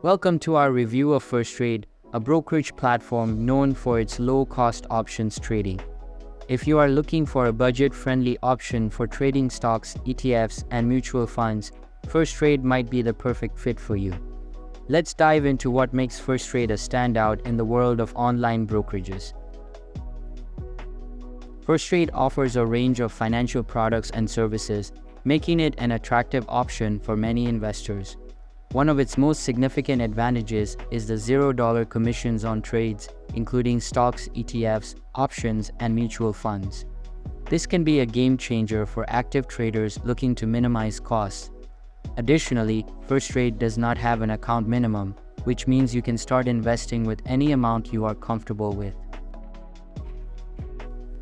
Welcome to our review of Firstrade, a brokerage platform known for its low-cost options trading. If you are looking for a budget-friendly option for trading stocks, ETFs, and mutual funds, Firstrade might be the perfect fit for you. Let's dive into what makes Firstrade a standout in the world of online brokerages. Firstrade offers a range of financial products and services, making it an attractive option for many investors. One of its most significant advantages is the $0 commissions on trades, including stocks, ETFs, options, and mutual funds. This can be a game changer for active traders looking to minimize costs. Additionally, Firstrade does not have an account minimum, which means you can start investing with any amount you are comfortable with.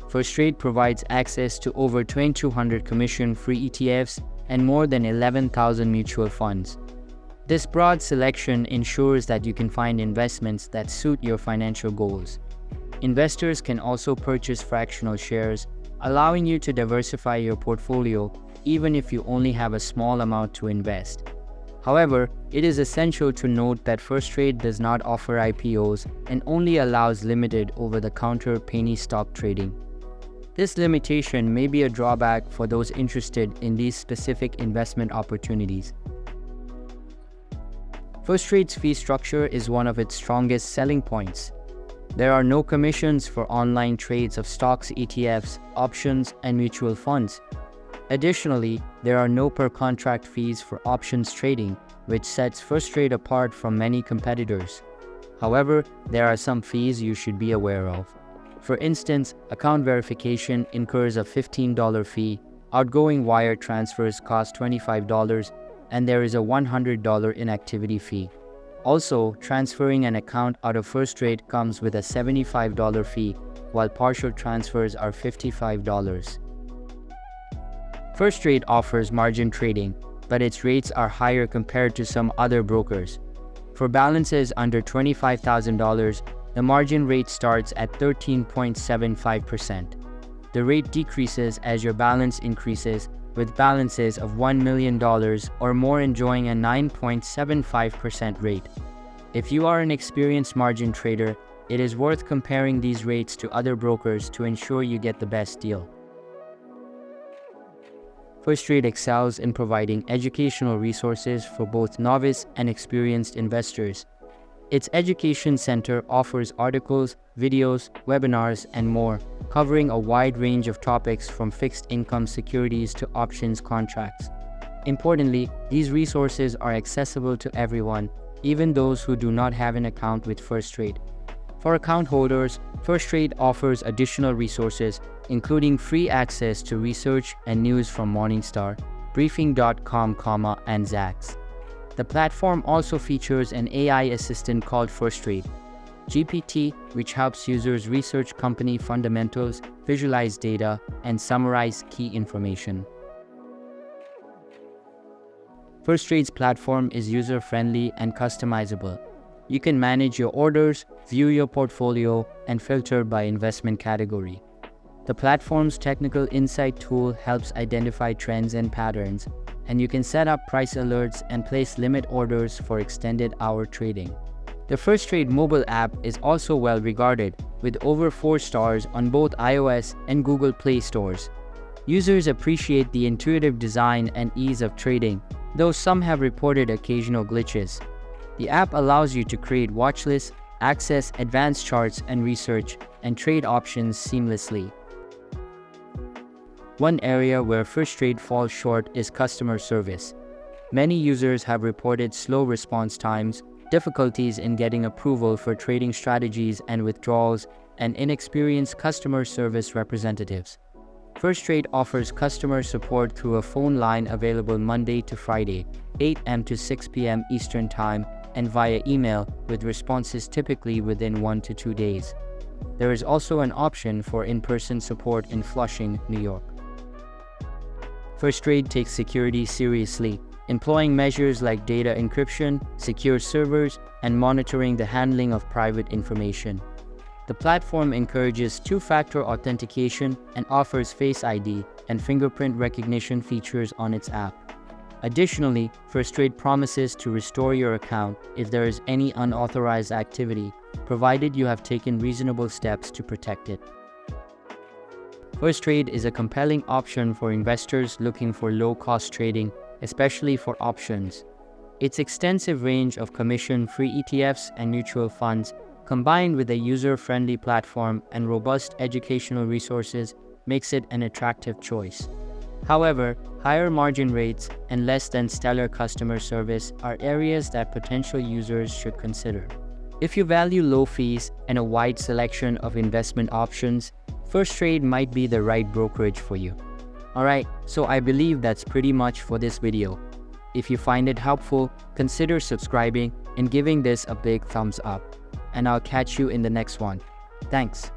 Firstrade provides access to over 2,200 commission-free ETFs and more than 11,000 mutual funds. This broad selection ensures that you can find investments that suit your financial goals. Investors can also purchase fractional shares, allowing you to diversify your portfolio even if you only have a small amount to invest. However, it is essential to note that Firstrade does not offer IPOs and only allows limited over-the-counter penny stock trading. This limitation may be a drawback for those interested in these specific investment opportunities. Firstrade's fee structure is one of its strongest selling points. There are no commissions for online trades of stocks, ETFs, options, and mutual funds. Additionally, there are no per-contract fees for options trading, which sets Firstrade apart from many competitors. However, there are some fees you should be aware of. For instance, account verification incurs a $15 fee, outgoing wire transfers cost $25, and there is a $100 inactivity fee. Also, transferring an account out of Firstrade comes with a $75 fee, while partial transfers are $55. Firstrade offers margin trading, but its rates are higher compared to some other brokers. For balances under $25,000, the margin rate starts at 13.75%. The rate decreases as your balance increases, with balances of $1 million or more enjoying a 9.75% rate. If you are an experienced margin trader, it is worth comparing these rates to other brokers to ensure you get the best deal. Firstrade excels in providing educational resources for both novice and experienced investors. Its Education Center offers articles, videos, webinars, and more, covering a wide range of topics from fixed income securities to options contracts. Importantly, these resources are accessible to everyone, even those who do not have an account with Firstrade. For account holders, Firstrade offers additional resources, including free access to research and news from Morningstar, Briefing.com, and Zacks. The platform also features an AI assistant called Firstrade GPT, which helps users research company fundamentals, visualize data, and summarize key information. Firstrade's platform is user-friendly and customizable. You can manage your orders, view your portfolio, and filter by investment category. The platform's technical insight tool helps identify trends and patterns, and you can set up price alerts and place limit orders for extended hour trading. The Firstrade mobile app is also well regarded, with over 4 stars on both iOS and Google Play stores. Users appreciate the intuitive design and ease of trading, though some have reported occasional glitches. The app allows you to create watch lists, access advanced charts and research, and trade options seamlessly. One area where Firstrade falls short is customer service. Many users have reported slow response times, difficulties in getting approval for trading strategies and withdrawals, and inexperienced customer service representatives. Firstrade offers customer support through a phone line available Monday to Friday, 8 a.m. to 6 p.m. Eastern Time, and via email, with responses typically within 1 to 2 days. There is also an option for in-person support in Flushing, New York. Firstrade takes security seriously, employing measures like data encryption, secure servers, and monitoring the handling of private information. The platform encourages two-factor authentication and offers Face ID and fingerprint recognition features on its app. Additionally, Firstrade promises to restore your account if there is any unauthorized activity, provided you have taken reasonable steps to protect it. Firstrade is a compelling option for investors looking for low-cost trading, especially for options. Its extensive range of commission-free ETFs and mutual funds, combined with a user-friendly platform and robust educational resources, makes it an attractive choice. However, higher margin rates and less than stellar customer service are areas that potential users should consider. If you value low fees and a wide selection of investment options, Firstrade might be the right brokerage for you. Alright, so I believe that's pretty much for this video. If you find it helpful, consider subscribing and giving this a big thumbs up. And I'll catch you in the next one. Thanks.